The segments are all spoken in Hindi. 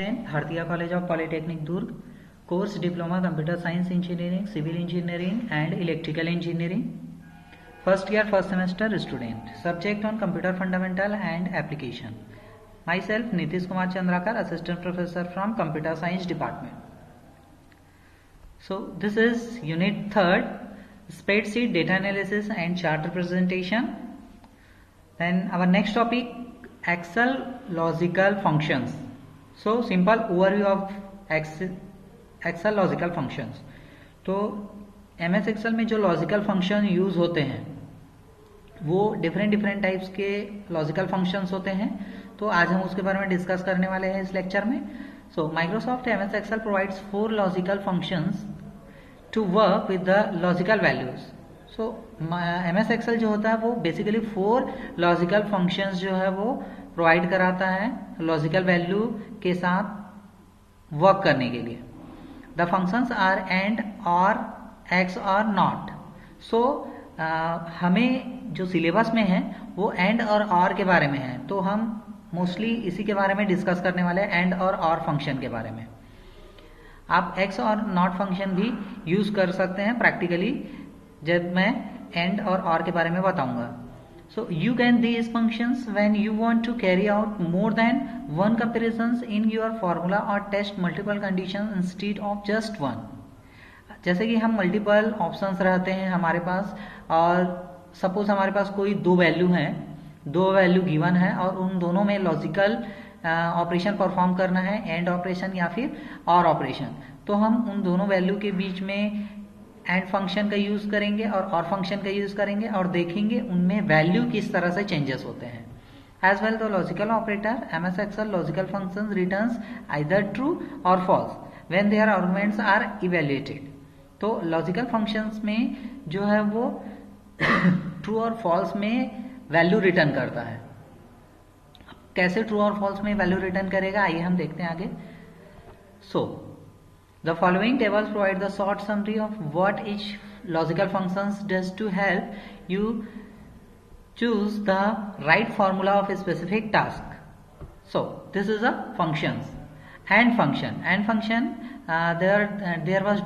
Bhartiya College of Polytechnic Durg, course Diploma Computer Science Engineering, Civil Engineering and Electrical Engineering. First year, first semester student. Subject on Computer Fundamental and Application. Myself Nitish Kumar Chandrakar, Assistant Professor from Computer Science Department. So this is Unit 3rd, Spreadsheet Data Analysis and Chart Representation. Then our next topic, Excel Logical Functions. So simple overview of Excel Logical Functions. तो MS Excel में जो लॉजिकल फंक्शन यूज होते हैं वो डिफरेंट टाइप्स के लॉजिकल फंक्शंस होते हैं, तो आज हम उसके बारे में डिस्कस करने वाले हैं इस लेक्चर में. So Microsoft MS Excel provides 4 logical functions to work with the logical values. So MS Excel जो होता है वो बेसिकली 4 लॉजिकल फंक्शंस जो है वो प्रोवाइड कराता है लॉजिकल वैल्यू के साथ वर्क करने के लिए. द फंक्शंस आर एंड, और, एक्स और नॉट. सो हमें जो सिलेबस में है वो एंड और के बारे में है, तो हम मोस्टली इसी के बारे में डिस्कस करने वाले हैं, एंड और फंक्शन के बारे में. आप एक्स और नॉट फंक्शन भी यूज कर सकते हैं प्रैक्टिकली जब मैं एंड और के बारे में बताऊंगा. So you can these functions when you want to carry out more than one comparisons in your formula or test multiple conditions instead of just one. जैसे कि हम मल्टीपल ऑप्शंस रहते हैं हमारे पास, और सपोज हमारे पास कोई दो वैल्यू गिवन है और उन दोनों में लॉजिकल ऑपरेशन परफॉर्म करना है, एंड ऑपरेशन या फिर और ऑपरेशन. तो हम उन दोनों वैल्यू के बीच में एंड फंक्शन का यूज करेंगे और फंक्शन का यूज करेंगे और देखेंगे उनमें वैल्यू किस तरह से चेंजेस होते हैं. As well the logical operator MS Excel logical functions returns either true और false when their arguments are evaluated. तो लॉजिकल फंक्शंस में जो है वो ट्रू और फॉल्स में वैल्यू रिटर्न करता है. कैसे ट्रू और फॉल्स में वैल्यू रिटर्न करेगा आइए हम देखते हैं आगे. सो the following tables provide the short summary of what each logical functions does to help you choose the right formula of a specific task. So this is a functions. And function there was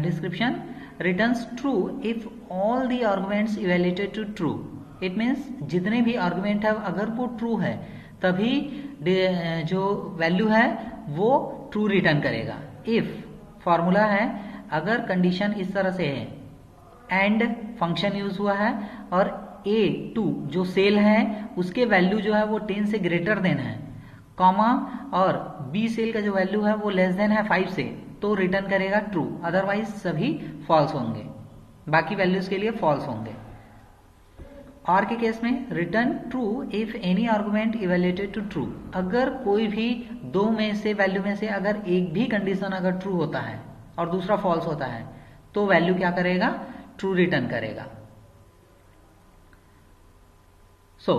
description returns true if all the arguments evaluated to true. It means जितने भी argument है अगर वो true है तभी जो value है वो true return करेगा. if फॉर्मूला है, अगर कंडीशन इस तरह से है, एंड फंक्शन यूज हुआ है और A2 जो सेल है उसके वैल्यू जो है वो 10 से ग्रेटर देन है, कॉमा, और B सेल का जो वैल्यू है वो लेस देन है 5 से, तो रिटर्न करेगा ट्रू, अदरवाइज सभी फॉल्स होंगे, बाकी वैल्यूज के लिए फॉल्स होंगे. और के केस में return true if any argument evaluated to true. अगर कोई भी दो में से वैल्यू में से अगर एक भी कंडीशन अगर ट्रू होता है और दूसरा फॉल्स होता है तो वैल्यू क्या करेगा, ट्रू रिटर्न करेगा. सो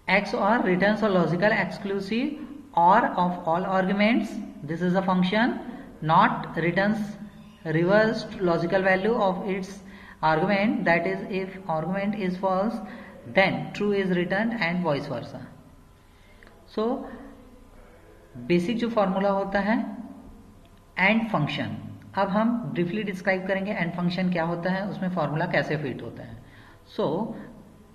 एक्स और रिटर्न्स अ लॉजिकल एक्सक्लूसिव और of all arguments. This is a function. Not returns reversed logical value of its argument, that is if argument is false then true is returned and vice versa. So basic जो फॉर्मूला होता है एंड फंक्शन, अब हम ब्रीफली डिस्क्राइब करेंगे एंड फंक्शन क्या होता है, उसमें फॉर्मूला कैसे फिट होता है. So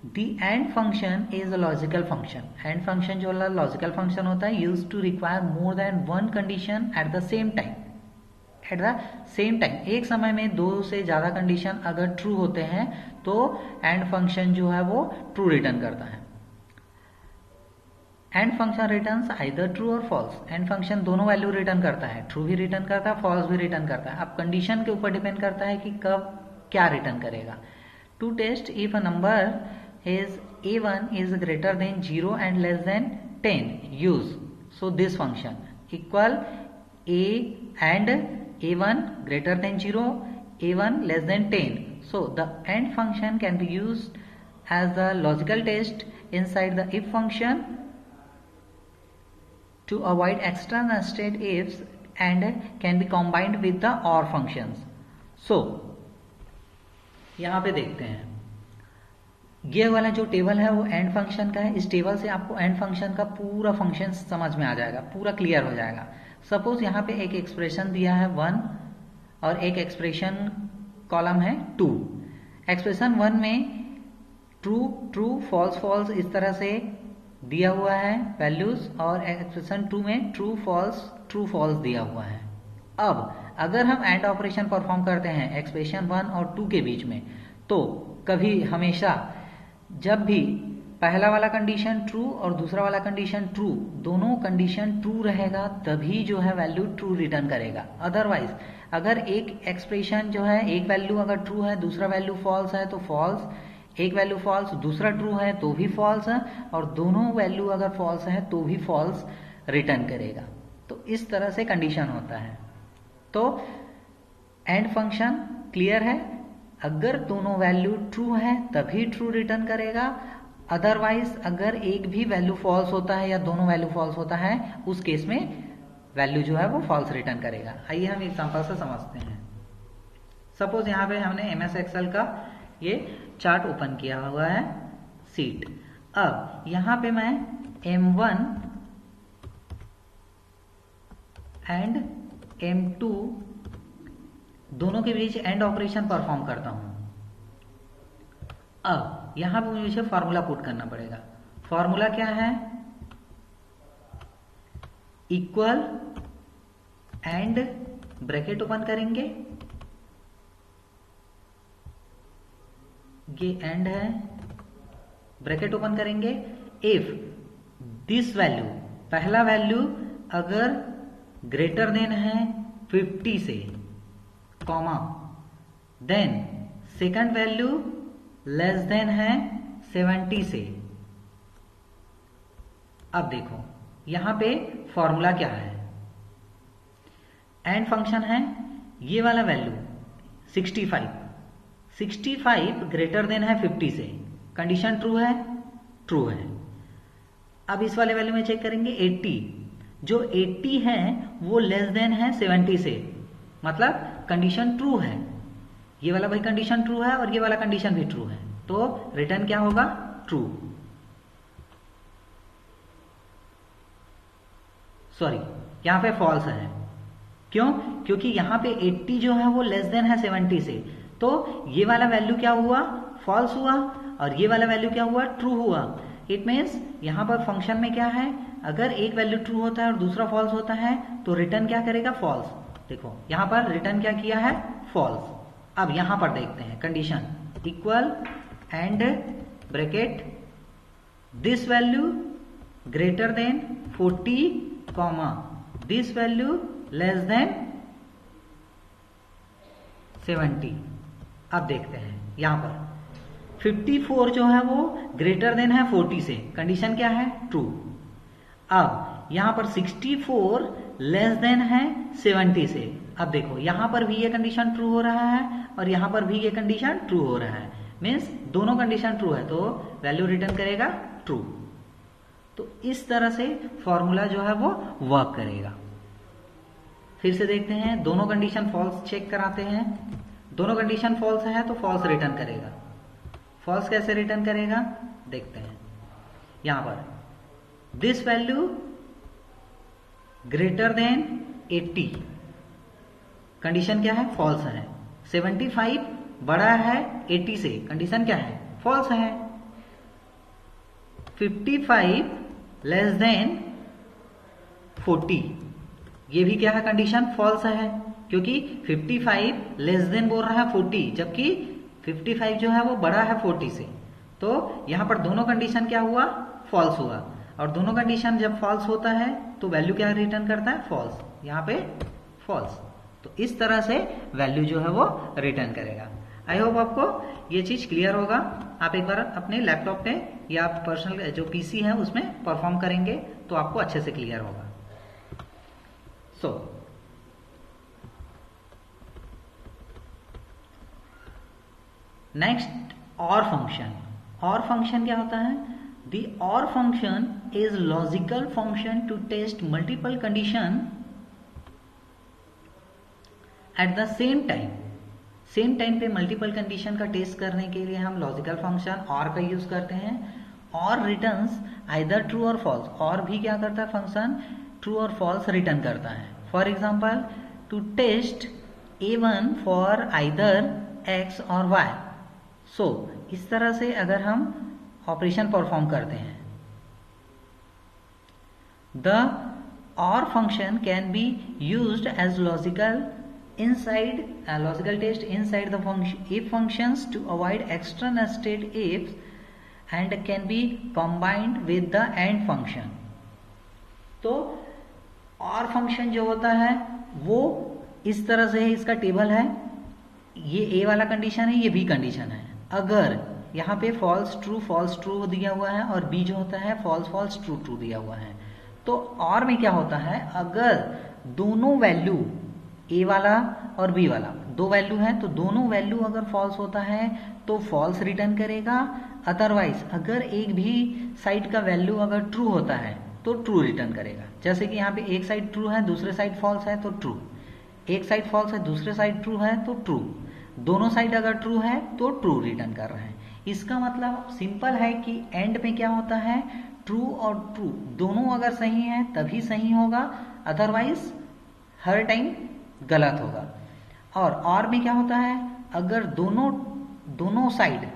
the AND function is a logical function. AND function जो लॉजिकल फंक्शन होता है use to require more than one condition at the same time. एक समय में दो से ज्यादा कंडीशन अगर ट्रू होते हैं तो एंड फंक्शन जो है वो ट्रू रिटर्न करता है. AND function returns either true और फॉल्स. एंड फंक्शन दोनों वैल्यू रिटर्न करता है, ट्रू भी रिटर्न करता है, फॉल्स भी रिटर्न करता है. अब कंडीशन के ऊपर डिपेंड करता है कि कब क्या रिटर्न करेगा. To test if a number is A1 is greater than 0 and less than 10 use so this function equal A and A1 greater than 0, A1 less than 10. So the AND function can be used as the logical test inside the if function to avoid extra nested ifs and can be combined with the OR functions. So यहाँ पे देखते हैं ये वाला जो टेबल है वो एंड फंक्शन का है। इस टेबल से आपको एंड फंक्शन का पूरा फंक्शन समझ में आ जाएगा, पूरा क्लियर हो जाएगा। सपोज यहाँ पे एक एक्सप्रेशन दिया है 1 और एक एक्सप्रेशन कॉलम है 2। एक्सप्रेशन 1 में ट्रू ट्रू फॉल्स फॉल्स इस तरह से दिया हुआ है वैल्यूज, और एक्सप्रेशन 2 में ट्रू फॉल्स ट्रू फॉल्स दिया हुआ है। अब अगर हम एंड ऑपरेशन परफॉर्म करते हैं एक्सप्रेशन 1 और 2 के बीच में, तो कभी हमेशा जब भी पहला वाला कंडीशन ट्रू और दूसरा वाला कंडीशन ट्रू, दोनों कंडीशन ट्रू रहेगा तभी जो है वैल्यू ट्रू रिटर्न करेगा। अदरवाइज अगर एक एक्सप्रेशन जो है एक वैल्यू अगर ट्रू है दूसरा वैल्यू फॉल्स है तो फॉल्स, एक वैल्यू फॉल्स दूसरा ट्रू है तो भी फॉल्स है, और दोनों वैल्यू अगर फॉल्स है तो भी फॉल्स रिटर्न करेगा। तो इस तरह से कंडीशन होता है। तो एंड फंक्शन क्लियर है, अगर दोनों वैल्यू ट्रू है तभी ट्रू रिटर्न करेगा। अदरवाइज अगर एक भी वैल्यू फॉल्स होता है या दोनों वैल्यू फॉल्स होता है उस केस में वैल्यू जो है वो फॉल्स रिटर्न करेगा। आइए हम एग्जांपल से समझते हैं। सपोज यहाँ पे हमने एमएस एक्सेल का ये चार्ट ओपन किया हुआ है सीट। अब यहाँ पे मैं M1 एंड M2 दोनों के बीच एंड ऑपरेशन परफॉर्म करता हूं। अब यहां पे मुझे फॉर्मूला पुट करना पड़ेगा। फॉर्मूला क्या है? इक्वल एंड ब्रैकेट ओपन करेंगे, ये एंड है, ब्रैकेट ओपन करेंगे। इफ दिस वैल्यू, पहला वैल्यू अगर ग्रेटर देन है 50 से, comma, then second value less than है 70 से। अब देखो यहां पे फॉर्मूला क्या है? एंड फंक्शन है, ये वाला वैल्यू 65 ग्रेटर देन है 50 से, कंडीशन ट्रू है, ट्रू है। अब इस वाले वैल्यू में चेक करेंगे 80, जो 80 है वो लेस देन है 70 से, मतलब कंडीशन ट्रू है। ये वाला भाई कंडीशन ट्रू है और ये वाला कंडीशन भी ट्रू है, तो रिटर्न क्या होगा? ट्रू। सॉरी, यहां पे फॉल्स है। क्यों? क्योंकि यहां पे 80 जो है वो लेस देन है 70 से, तो ये वाला वैल्यू क्या हुआ? फॉल्स हुआ, और ये वाला वैल्यू क्या हुआ? ट्रू हुआ। इट मीन्स यहां पर फंक्शन में क्या है, अगर एक वैल्यू ट्रू होता है और दूसरा फॉल्स होता है तो रिटर्न क्या करेगा? फॉल्स। देखो यहां पर रिटर्न क्या किया है? फॉल्स। अब यहां पर देखते हैं condition, equal and bracket this value greater than 40, comma, this value less then 70। अब देखते हैं यहां पर 54 जो है वो ग्रेटर देन है 40 से, कंडीशन क्या है? ट्रू। अब यहां पर 64 लेस देन है 70 से। अब देखो यहां पर भी ये कंडीशन ट्रू हो रहा है और यहां पर भी ये कंडीशन ट्रू हो रहा है, मीन्स दोनों कंडीशन ट्रू है, तो वैल्यू रिटर्न करेगा ट्रू। तो इस तरह से फॉर्मूला जो है वो वर्क करेगा। फिर से देखते हैं, दोनों कंडीशन फॉल्स चेक कराते हैं। दोनों कंडीशन फॉल्स है तो फॉल्स रिटर्न करेगा। फॉल्स कैसे रिटर्न करेगा देखते हैं। यहां पर this value greater than 80, condition क्या है? फॉल्स है। 75 बड़ा है 80 से, कंडीशन क्या है? फॉल्स है। 55 लेस देन 40, ये भी क्या है? कंडीशन फॉल्स है, क्योंकि 55 लेस देन बोल रहा है 40, जबकि 55 जो है वो बड़ा है 40 से, तो यहां पर दोनों कंडीशन क्या हुआ? फॉल्स हुआ। और दोनों कंडीशन जब फॉल्स होता है तो वैल्यू क्या रिटर्न करता है? फॉल्स। यहां पे फॉल्स। तो इस तरह से वैल्यू जो है वो रिटर्न करेगा। आई होप आपको ये चीज क्लियर होगा। आप एक बार अपने लैपटॉप पे या पर्सनल जो पीसी है उसमें परफॉर्म करेंगे तो आपको अच्छे से क्लियर होगा। सो नेक्स्ट, और फंक्शन। और फंक्शन क्या होता है? The OR function is logical function to test multiple condition at the same time. Same time पे मल्टीपल कंडीशन का टेस्ट करने के लिए हम लॉजिकल फंक्शन और का यूज करते हैं। और रिटर्न्स आइदर ट्रू और फॉल्स, और भी क्या करता है फंक्शन, ट्रू और फॉल्स रिटर्न करता है। For example to test A1 for either x or y। So इस तरह से अगर हम ऑपरेशन परफॉर्म करते हैं, the OR function can be used as logical test inside the if functions to avoid extra nested ifs and can be combined with the AND function। तो और फंक्शन जो होता है वो इस तरह से है, इसका टेबल है, ये A वाला कंडीशन है, ये B कंडीशन है। अगर यहाँ पे फॉल्स ट्रू दिया हुआ है और B जो होता है फॉल्स ट्रू दिया हुआ है, तो और में क्या होता है, अगर दोनों वैल्यू A वाला और B वाला दो वैल्यू है तो दोनों वैल्यू अगर फॉल्स होता है तो फॉल्स रिटर्न करेगा। अदरवाइज अगर एक भी साइड का वैल्यू अगर ट्रू होता है तो ट्रू रिटर्न करेगा। जैसे कि यहाँ पे एक साइड ट्रू है दूसरे साइड फॉल्स है तो ट्रू, एक साइड फॉल्स है दूसरे साइड ट्रू है तो ट्रू, दोनों साइड अगर ट्रू है तो ट्रू रिटर्न कर रहे हैं। इसका मतलब सिंपल है कि एंड में क्या होता है, ट्रू और ट्रू दोनों अगर सही है तभी सही होगा, अदरवाइज हर टाइम गलत होगा। और में क्या होता है, अगर दोनों साइड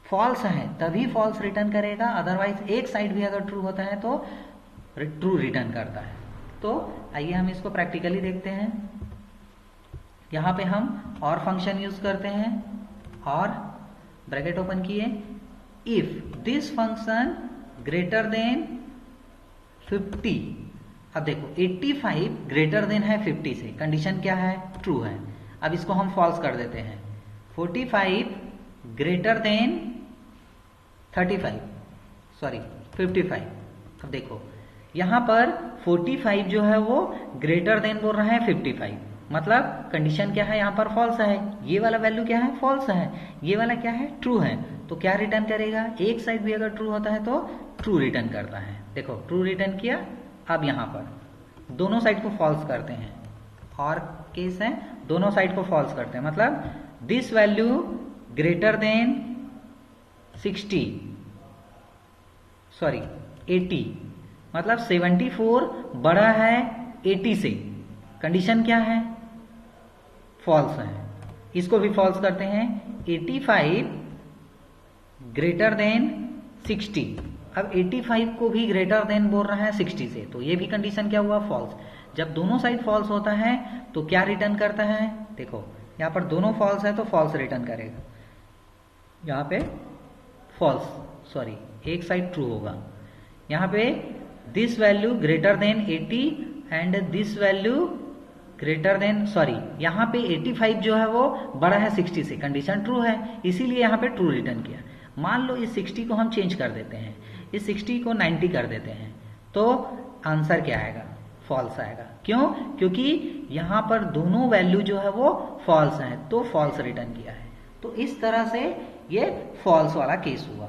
फॉल्स है तभी फॉल्स रिटर्न करेगा, अदरवाइज एक साइड भी अगर ट्रू होता है तो ट्रू रिटर्न करता है। तो आइए हम इसको प्रैक्टिकली देखते हैं। यहाँ पे हम और फंक्शन यूज करते हैं, और ब्रैकेट ओपन किए, if this function greater than 50। अब देखो 85 ग्रेटर देन है 50 से, कंडीशन क्या है, ट्रू है। अब इसको हम फॉल्स कर देते हैं। 45 ग्रेटर देन 55। अब देखो यहां पर 45 जो है वो ग्रेटर देन बोल रहा है 55, मतलब कंडीशन क्या है, यहां पर फॉल्स है। ये वाला वैल्यू क्या है, फॉल्स है, ये वाला क्या है, ट्रू है। तो क्या रिटर्न करेगा, एक साइड भी अगर ट्रू होता है तो ट्रू रिटर्न करता है। देखो ट्रू रिटर्न किया। अब यहां पर दोनों साइड को फॉल्स करते हैं, और केस है दोनों साइड को फॉल्स करते हैं, मतलब दिस वैल्यू ग्रेटर देन 80, मतलब 74 बड़ा है 80 से, कंडीशन क्या है, फॉल्स है। इसको भी फॉल्स करते हैं, 85 ग्रेटर देन 60। अब 85 को भी ग्रेटर देन बोल रहा है 60 से, तो ये भी कंडीशन क्या हुआ, फॉल्स। जब दोनों साइड फॉल्स होता है तो क्या रिटर्न करता है, देखो यहाँ पर दोनों फॉल्स है तो फॉल्स रिटर्न करेगा, यहाँ पे एक साइड ट्रू होगा। यहाँ पे this value greater than 80 and this value greater than यहाँ पे 85 जो है वो बड़ा है 60 से, कंडीशन ट्रू है, इसीलिए यहाँ पे ट्रू रिटर्न किया। मान लो इस 60 को हम चेंज कर देते हैं, इस 60 को 90 कर देते हैं, तो आंसर क्या आएगा, फॉल्स आएगा। क्यों, क्योंकि यहाँ पर दोनों वैल्यू जो है वो फॉल्स है, तो फॉल्स रिटर्न किया है। तो इस तरह से ये फॉल्स वाला केस हुआ।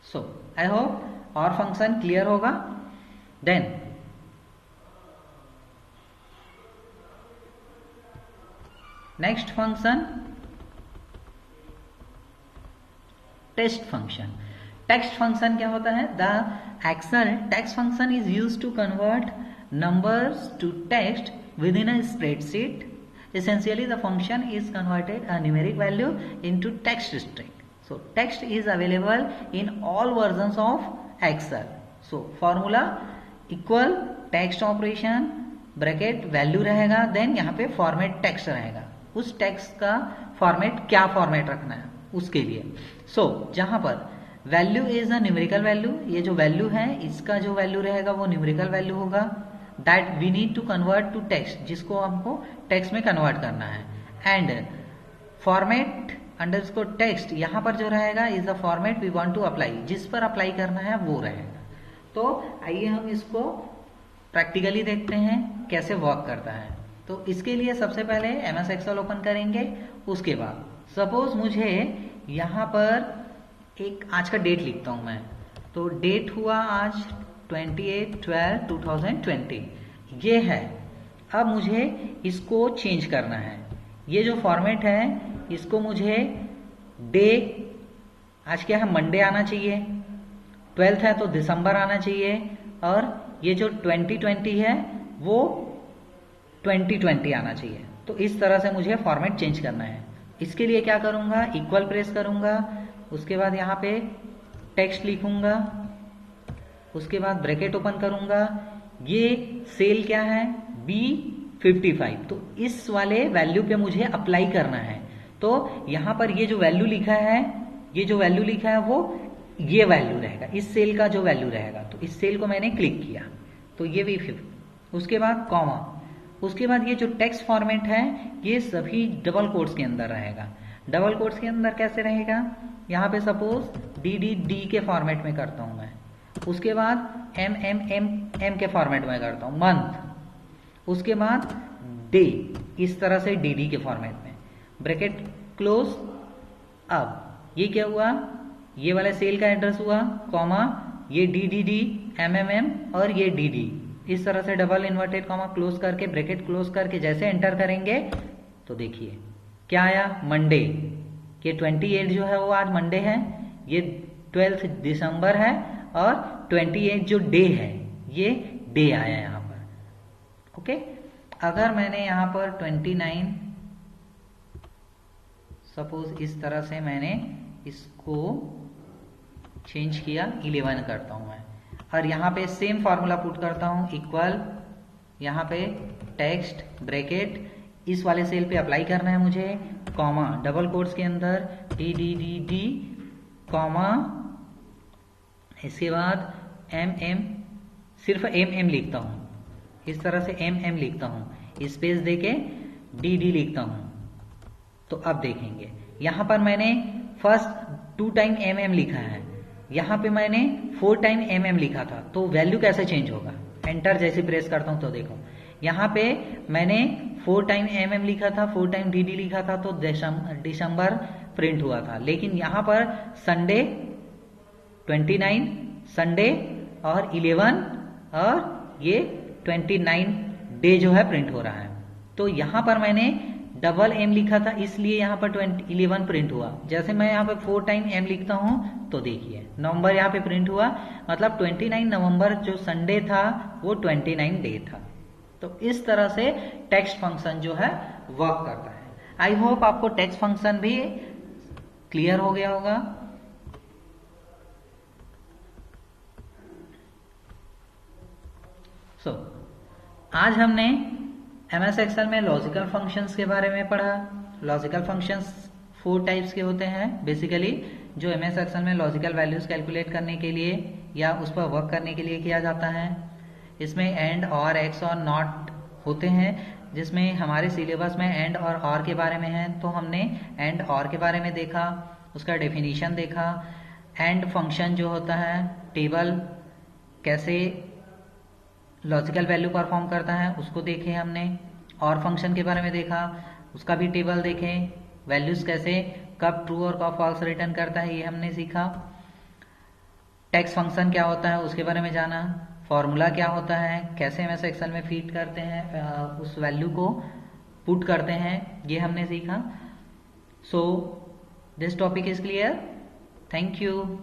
So I hope OR function clear होगा। Then next function test function. Text function क्या होता है, the Excel text function is used to convert numbers to text within a spreadsheet. Essentially, the function is converted a numeric value into text string. So, text is available in all versions of Excel. So, formula equal text operation bracket value रहेगा, देन यहाँ पे फॉर्मेट टेक्स्ट रहेगा. उस टेक्स्ट का फॉर्मेट क्या फॉर्मेट रखना है उसके लिए. सो जहां पर value is a numerical value, ये जो वैल्यू है इसका जो वैल्यू रहेगा वो न्यूमेरिकल वैल्यू होगा. That we need to convert to text, जिसको हमको टेक्स्ट में कन्वर्ट करना है. एंड फॉर्मेट अंडरस्कोर टेक्स्ट यहाँ पर जो रहेगा is the format we want to apply, जिस पर अप्लाई करना है वो रहेगा. तो आइए हम इसको प्रैक्टिकली देखते हैं कैसे वर्क करता है. तो इसके लिए सबसे पहले MS एक्सेल ओपन करेंगे. उसके बाद सपोज मुझे यहाँ पर एक आज का डेट लिखता हूँ मैं. तो डेट हुआ आज 28/12/2020 ये है। अब मुझे इसको चेंज करना है। ये जो फॉर्मेट है इसको मुझे डे, आज क्या है, मंडे आना चाहिए, 12th है तो दिसंबर आना चाहिए, और ये जो 2020 है वो 2020 आना चाहिए। तो इस तरह से मुझे फॉर्मेट चेंज करना है। इसके लिए क्या करूँगा, इक्वल प्रेस करूँगा, उसके बाद यहाँ पे टेक्स्ट लिखूँगा, उसके बाद ब्रैकेट ओपन करूँगा। ये सेल क्या है, B55, तो इस वाले वैल्यू पे मुझे अप्लाई करना है। तो यहाँ पर ये जो वैल्यू लिखा है, ये जो वैल्यू लिखा है वो ये वैल्यू रहेगा, इस सेल का जो वैल्यू रहेगा। तो इस सेल को मैंने क्लिक किया तो ये B50, उसके बाद कॉमा, उसके बाद ये जो टेक्स्ट फॉर्मेट है ये सभी डबल कोट्स के अंदर रहेगा। डबल कोट्स के अंदर कैसे रहेगा, यहाँ पे सपोज DDD के फॉर्मेट में करता हूँ मैं, उसके बाद MMM के फॉर्मेट में करता हूँ, मंथ, उसके बाद डे, इस तरह से DD के फॉर्मेट में, ब्रैकेट क्लोज। अब ये क्या हुआ, ये वाला सेल का एड्रेस हुआ, कॉमा, ये DDD, MMM और ये DD, इस तरह से डबल इन्वर्टेड कॉमा क्लोज करके, ब्रैकेट क्लोज करके जैसे एंटर करेंगे तो देखिए क्या आया, मंडे। ये 28 जो है वो आज मंडे है, ये 12th दिसंबर है, और 28 जो डे है ये डे आया यहाँ पर। ओके, अगर मैंने यहाँ पर 29 सपोज इस तरह से मैंने इसको चेंज किया, 11 करता हूँ मैं, और यहाँ पे सेम फॉर्मूला पुट करता हूँ, इक्वल, यहाँ पे टेक्स्ट ब्रैकेट, इस वाले सेल पे अप्लाई करना है मुझे, कॉमा, डबल कोट्स के अंदर DDD कॉमा, इसके बाद MM, सिर्फ MM लिखता हूँ, इस तरह से MM लिखता हूँ, स्पेस देके DD लिखता हूँ। तो अब देखेंगे यहाँ पर मैंने फर्स्ट 2 टाइम MM लिखा है, यहाँ पे मैंने 4 टाइम MM लिखा था, तो वैल्यू कैसे चेंज होगा, एंटर जैसे प्रेस करता हूँ तो देखो यहाँ पे मैंने 4 टाइम MM लिखा था, 4 टाइम DD लिखा था, तो दिसंबर प्रिंट हुआ था। लेकिन यहाँ पर संडे 29, संडे और 11 और ये 29 डे जो है प्रिंट हो रहा है। तो यहाँ पर मैंने डबल M लिखा था, इसलिए यहाँ पर 11 प्रिंट हुआ। जैसे मैं यहाँ पे 4 टाइम M लिखता हूँ तो देखिए नवंबर यहाँ पे प्रिंट हुआ, मतलब 29 नवंबर जो संडे था वो 29 डे था। तो इस तरह से टेक्स्ट फंक्शन जो है वर्क करता है। आई होप आपको टेक्स्ट फंक्शन भी क्लियर हो गया होगा। आज हमने MS एक्सेल में लॉजिकल फंक्शंस के बारे में पढ़ा। लॉजिकल फंक्शंस 4 टाइप्स के होते हैं बेसिकली, जो MS एक्सेल में लॉजिकल वैल्यूज कैलकुलेट करने के लिए या उस पर वर्क करने के लिए किया जाता है। इसमें एंड, और, एक्स और नॉट होते हैं, जिसमें हमारे सिलेबस में एंड और ऑर के बारे में है। तो हमने एंड और के बारे में देखा, उसका डेफिनेशन देखा। एंड फंक्शन जो होता है, टेबल कैसे लॉजिकल वैल्यू परफॉर्म करता है उसको देखे हमने। और फंक्शन के बारे में देखा, उसका भी टेबल देखे। वैल्यूज कैसे, कब ट्रू और कब फॉल्स रिटर्न करता है ये हमने सीखा। टेक्स्ट फंक्शन क्या होता है उसके बारे में जाना। फॉर्मूला क्या होता है, कैसे MS एक्सेल में फीड करते हैं, उस वैल्यू को पुट करते हैं, ये हमने सीखा। So this topic is clear. Thank you.